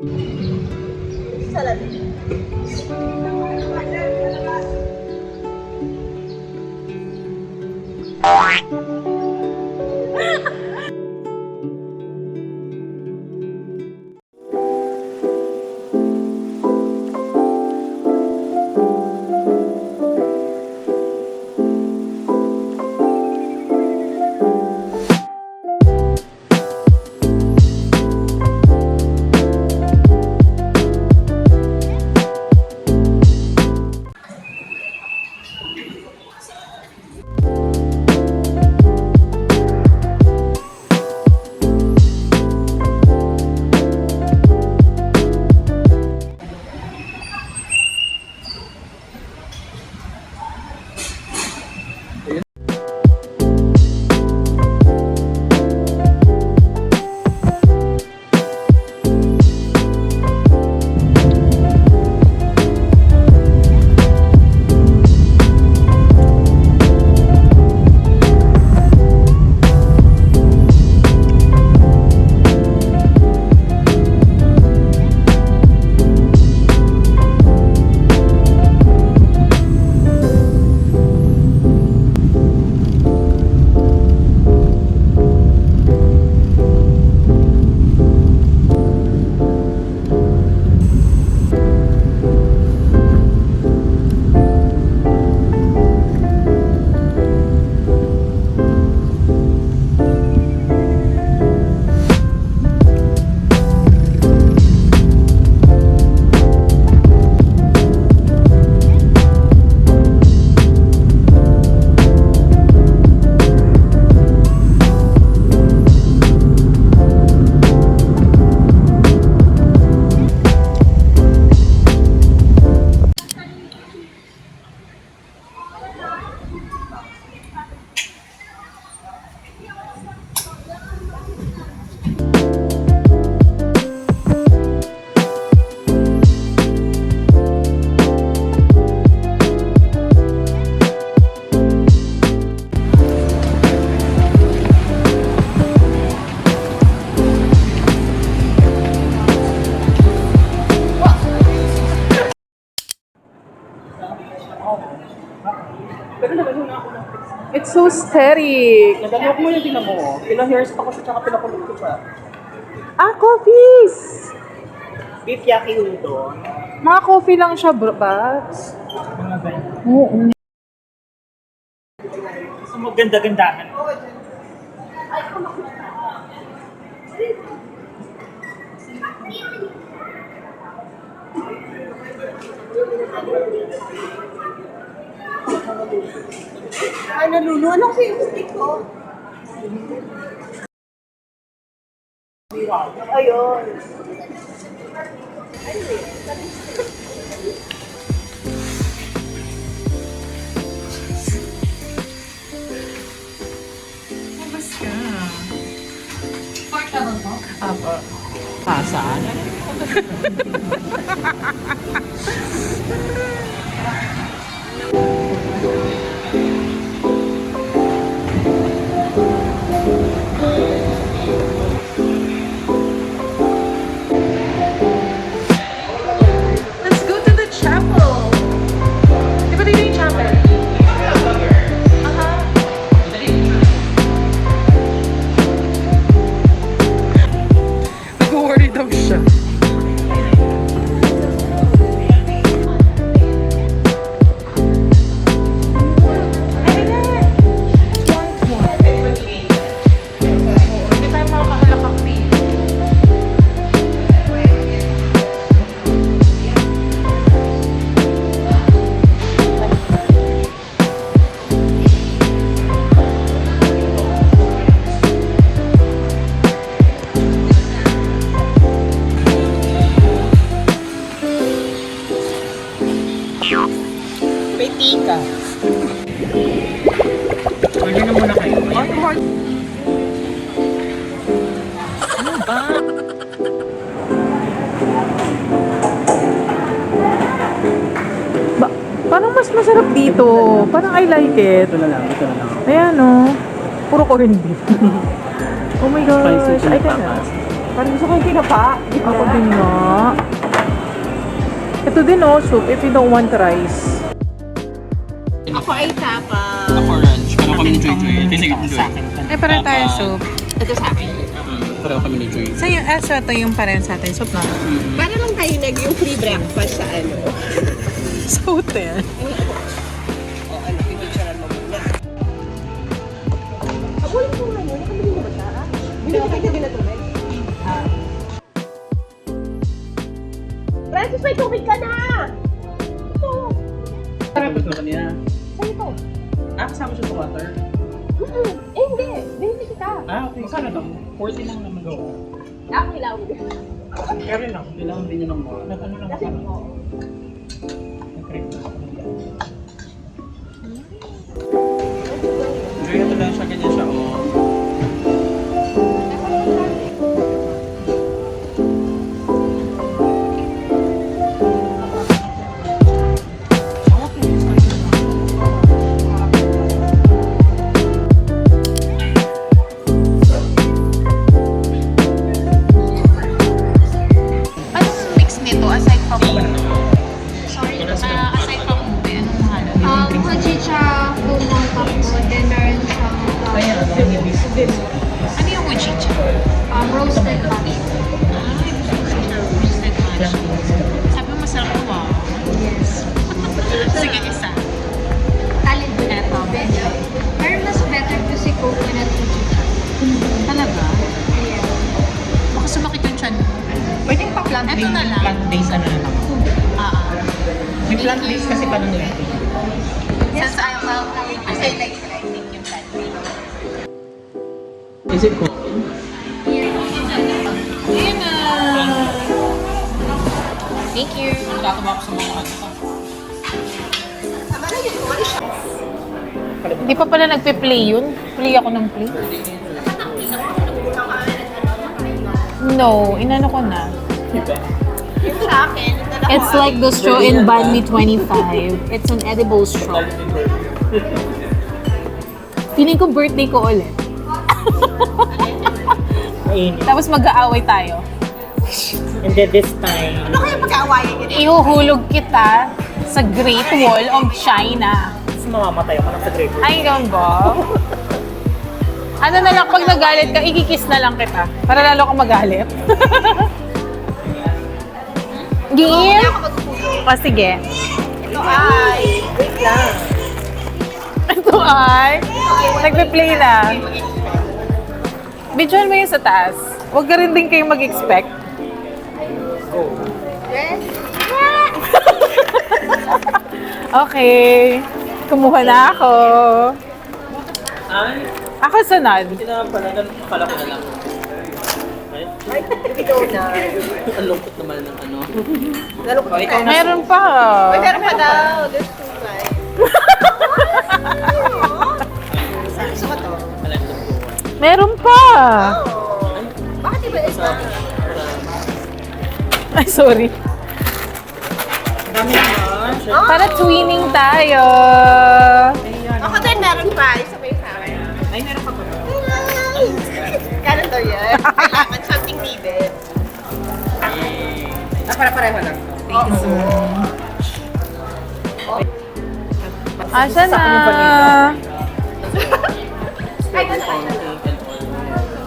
Salamin. It's so aesthetic. Nagalok mo yung tingnan mo. Ilang hairs pa kasi tsaka pinakulog ko siya. Ah, coffees! Beef yaki udon. Mga coffee lang siya, bro, bats. Mga ganyan. Oo. Gusto mo ganda-gandahan. Ay, nalulu. Anong favorite ko? Ayun. Kamusta? Pork level po? Apa. Pasaan? Let's go to the chapel. Di ba dito yung chapel? Aha. Nag-worry daw siya. Hindi tayo makakahalakak dito. May tika. Order na muna kayo. Ano ba? Parang mas masarap dito. Parang I like it. Ito na lang. Ayan o. Puro corned beef. Oh my gosh. Spicy Ay, tinapa. Parang gusto kong tinapa. Ako din nga. Ito din oh, soup if you don't want rice. Ako ay tapa. Ako orange. Pareho kami ni Joy Joy. Kasi Joy. Eh, parang tayo soup. Ito sa akin. Pareho kami ni Joy. So, yung so ito yung parang sa atin, soup na. Para lang tayo yung free breakfast sa ano. Sa hotel. O ano, pinicturean mo muna. Abulin ko nga yun. Nakabili mo ba siya? Binili ka din na tubig? Francis, may tubig ka na! Ito. Tapos na kanina. Saan ito? Kasama siya sa water. Eh, hindi. Binili kita. Okay. Sana to? 40 lang naman daw. Kailangan mo. Kaya lang. Kailangan din niya ng mga. Ano lang Kasi, ako. oo. Nag-crave na ako. Joy, ito lang siya. Ganyan siya. Oh. Anong mix nito aside from sorry, aside from ube, anong mahalo? Hojicha, kumong tapo, then meron siyang Ano yung uchicha? roasted matcha. Roasted matcha. Sabi mo masarap ito ah. Yes. Sige, isa. Alin po na ito? Pero mas better to si coconut hojicha. Talaga? Ayan. Baka sumakit yung chan mo. Pwedeng pa Ito na lang. plant-based ano na lang. Ah. May plant-based kasi pa nun natin. Since I love kasi like I think yung plant-based. Is it cool? Ayun na. Thank you. Nakakaba ko sa mga ano. Hindi pa pala nagpe-play yun. Play ako ng play. No, inano ko na. Yung sa akin, yung dalawa. It's like the straw in Banh Mi 25. It's an edible straw. Feeling ko birthday ko ulit. Mainit. Tapos mag-aaway tayo. And then this time, Ano kaya pag-aawayan niyo? Ihuhulog kita sa Great Wall of China. mas mamamatay ako lang sa Great Wall. Ay, ganun ba? Ano na lang, pag nagalit ka, ikikiss na lang kita. Para lalo ka magalit. Game? O, sige. Ito ay, wait lang. Ito ay, nagpe-play na. Bidyoan mo yun sa taas. Huwag ka rin din kayo mag-expect. Yes. Okay. Kumuha na ako. Ay, Ako sunod. hindi naman pala. Akala ko na lang. Ay, Ikaw na. ang lungkot naman ng ano. Nalungkot ka. Meron pa. Uy, meron pa daw. There's two guys. Gusto ko to. Alam ko. Meron pa. Oh. Bakit iba isa? Ay, sorry. Dami naman. Para twinning tayo. Ako din meron pa. Isa pa yung sa akin. Ay, meron ka pa ba? Ganun daw yan. Kailangan something needed. Para-pareho lang. Thank you so much. Asa na? Ay, ganun tayo.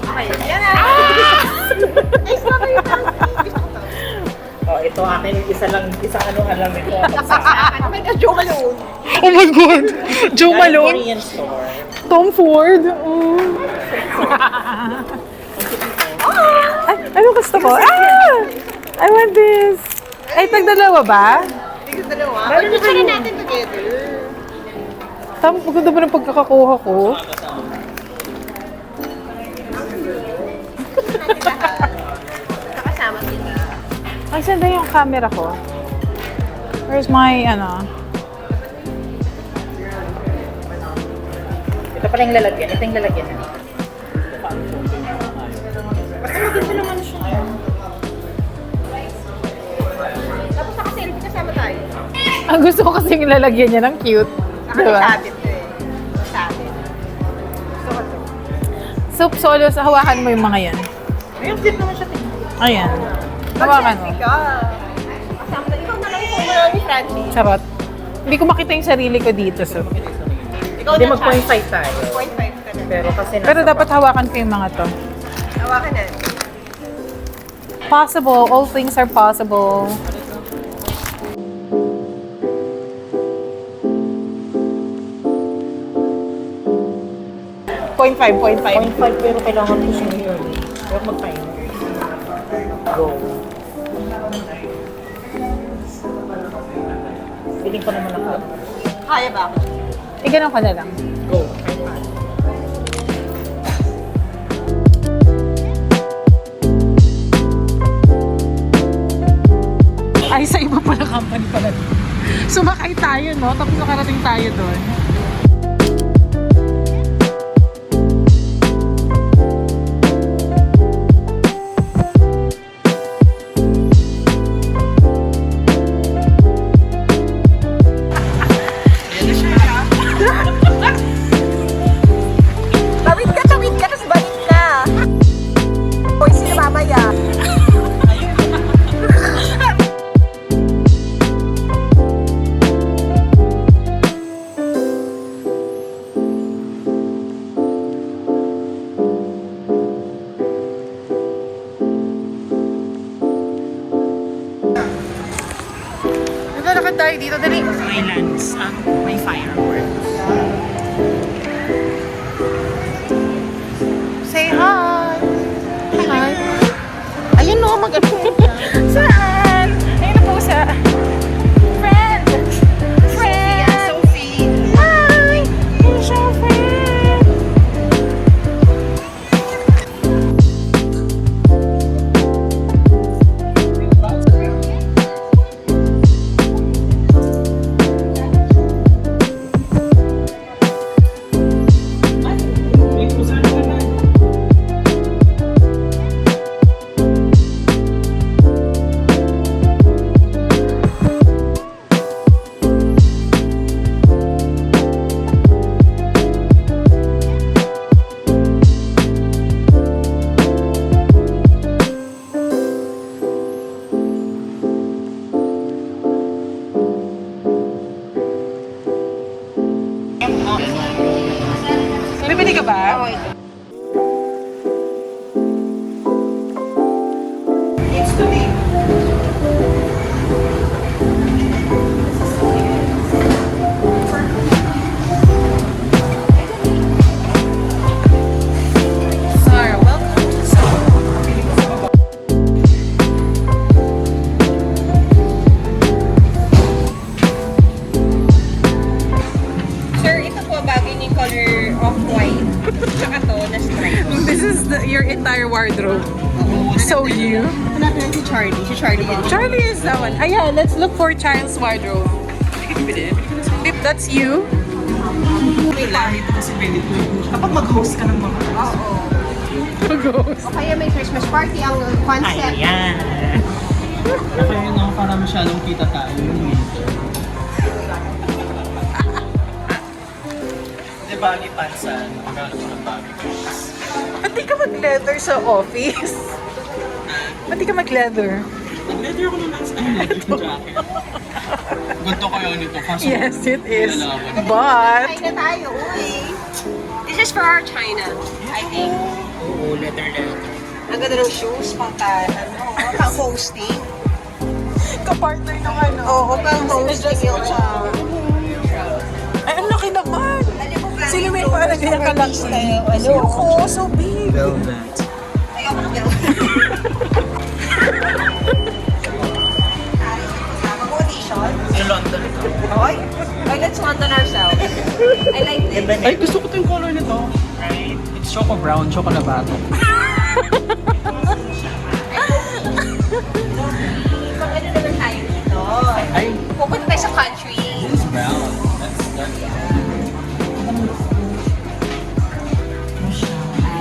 Okay, yan na. Ay, sabi yung gusto ko to. Oh, ito akin, isang ano alam ito. Oh my God, Joe Malone. Oh my God! Joe Malone? Korean store. Tom Ford? Oh. Ay, ano gusto ko? Ah! I want this! Ay, tagdalawa ba? Hindi ko dalawa. Pag-picture natin together. Maganda ba ng pagkakakuha ko? Nakasama sila. Ay, saan na yung camera ko? Where's my, ano? Ito pala yung lalagyan. Ito yung lalagyan. Tapos naka-selfie kasama tayo. Ang gusto ko kasi yung lalagyan niya ng cute. Diba? Nakasabit to eh. Sabit. Gusto ko to. Soup solo, sa hawakan mo yung mga yan. Ayun, cute naman siya tingnan. Ayan. Hawakan mo. Mag-selfie ka. Kasama na. Ikaw na lang lang ni Francis. Charot. Hindi ko makita yung sarili ko dito. So. Ikaw Hindi na, mag-point Char. 5 tayo. 0.5 ka na. Pero kasi nasa Pero dapat hawakan ko yung mga to. Hawakan na. Possible. All things are possible. Point 5. 0.5 pero kailangan ko siya yun. Pero mag-time. Go. Feeling ko naman ako. Kaya ba ako? Ganun ka na lang. Go. Ay, sa iba pala company pala. Sumakay tayo, no? Tapos nakarating tayo doon. Tawid ka, tapos balik ka. Hoy, sino mamaya? Naglalakad tayo dito, dali. Islands. May fireworks. Say hi! Hi! Ayun no, Saan? Ayun na po sa... Friend! Friend! Sophie. Hi! Here's your friend! Bibili ka ba? It's today. Sorry, welcome to Sir, ito po bagay niyo yung color off-white. Tsaka to, na stripe. This is your entire wardrobe. So you? Hanap natin si Charlie. Si Charlie yun. Charlie is that one. Ayan, let's look for Child's wardrobe. If that's you, Wait lang. Kapag mag-host ka ng mga ghost. O kaya may Christmas party ang concept. Ayan. kaya yun ako para masyadong kita tayo yung winter. Di ba, ni Pansan, magkano ko ng bagay ko? Ba't di ka mag-leather sa office? Ba't di ka mag-leather? Nag-leather ko naman sa leather jacket. Ganto kayo nito, kaso Yes, it is. nilalaban. But, China tayo, uy. This is for our China, I think. Oo, letter. Ang ganda ng shoes, pang hosting. kapartner ng ano. Oo, pang hosting yung Ay, ang laki naman. Alam mo ba? Sino may parang ganyan kalaki? Ano? Oo, so big. Velvet. Ayoko na gano'n. Mag-audition? Yung London. Okay. Okay, let's London ourselves. I like this. Ay, gusto ko yung color nito. Right? It's choco brown, choco labato. Pag ano naman tayo dito? Ay, Pupunta tayo sa country. this is brown. That's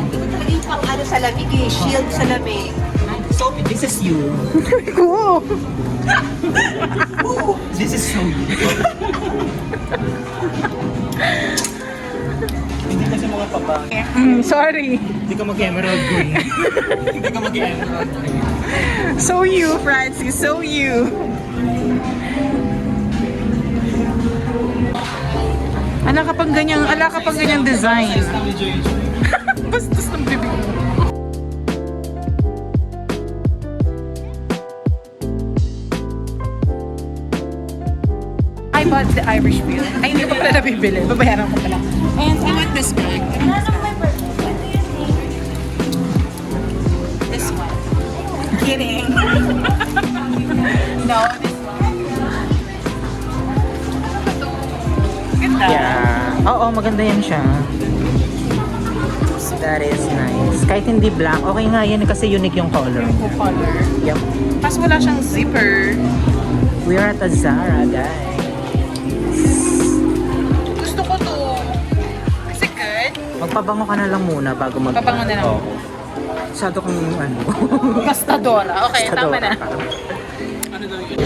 Ito talaga yung pang ano sa lamig eh. Shield sa lamig. Sophie, this is you. Cool. This is so you. Hindi kasi mga pabang. Sorry. Hindi ka mag-emerald green. Hindi ka mag-emerald green. So you, Francis. So you. Ala ka pang ganyang design. Bastos ng bibig mo. I bought the Irish beer. Ay, hindi ko pala nabibili. Babayaran ko pala. And I want this bag. This one. Kidding. No, this one. Ganda. Yeah. Oo, maganda yan siya. That is nice. Kahit hindi black, okay nga yan kasi unique yung color. Yung color. Yep. Tapos wala siyang zipper. We are at a Zara, guys. Gusto ko to. Is it good? Magpabango ka na lang muna bago mag- Pabango na lang. Oo. Masyado kang ano. Gastadora. Okay, tama na. Ano daw yun?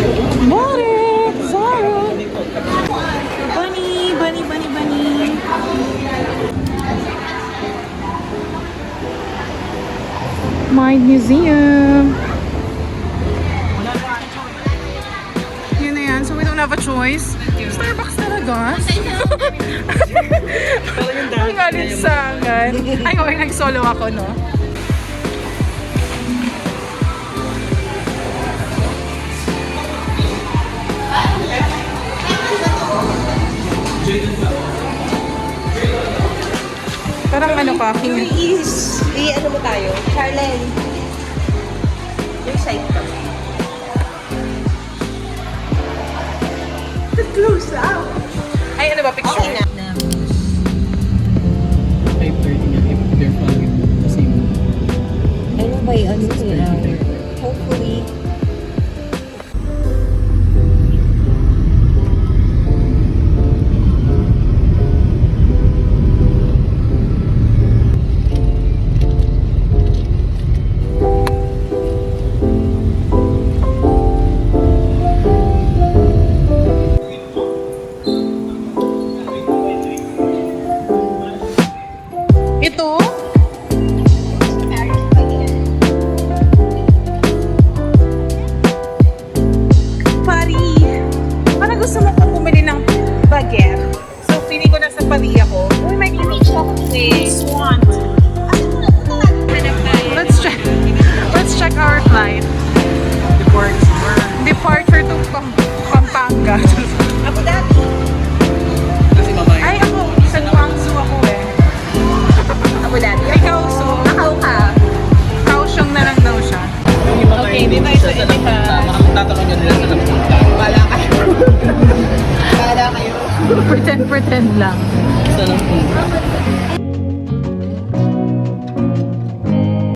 Balik! Zara! Bunny! Bunny, bunny, bunny! Mind Museum! Yun na yan. So we don't have a choice. Starbucks talaga? Ang galit-sangan. Ay, okay, nag-solo ako, no? Parang ano ka, Ano mo tayo? Charlene. Yung side ko. Close up. Ay, ano ba, picture? Okay na. 5:30 nga if they're following the same. Ano ba yun? Hopefully. Ito? Pari. Parang gusto mo kong bumili ng baguette. So, feeling ko nasa Pari ako. Uy, may image ako eh. Swan. Let's check our flight. Departure to Pampanga. Ako dati. Kasi mamaya. Ay, ako. Sa Guangzhou ako eh. Ako dati. Ikaw, so. Akaw ka. Kaohsiung na lang daw siya. Okay, di tayo sa Etihad. Makatatanong nyo nila sa napunta. Bala kayo. Bala kayo. Pretend lang. Sa napunta.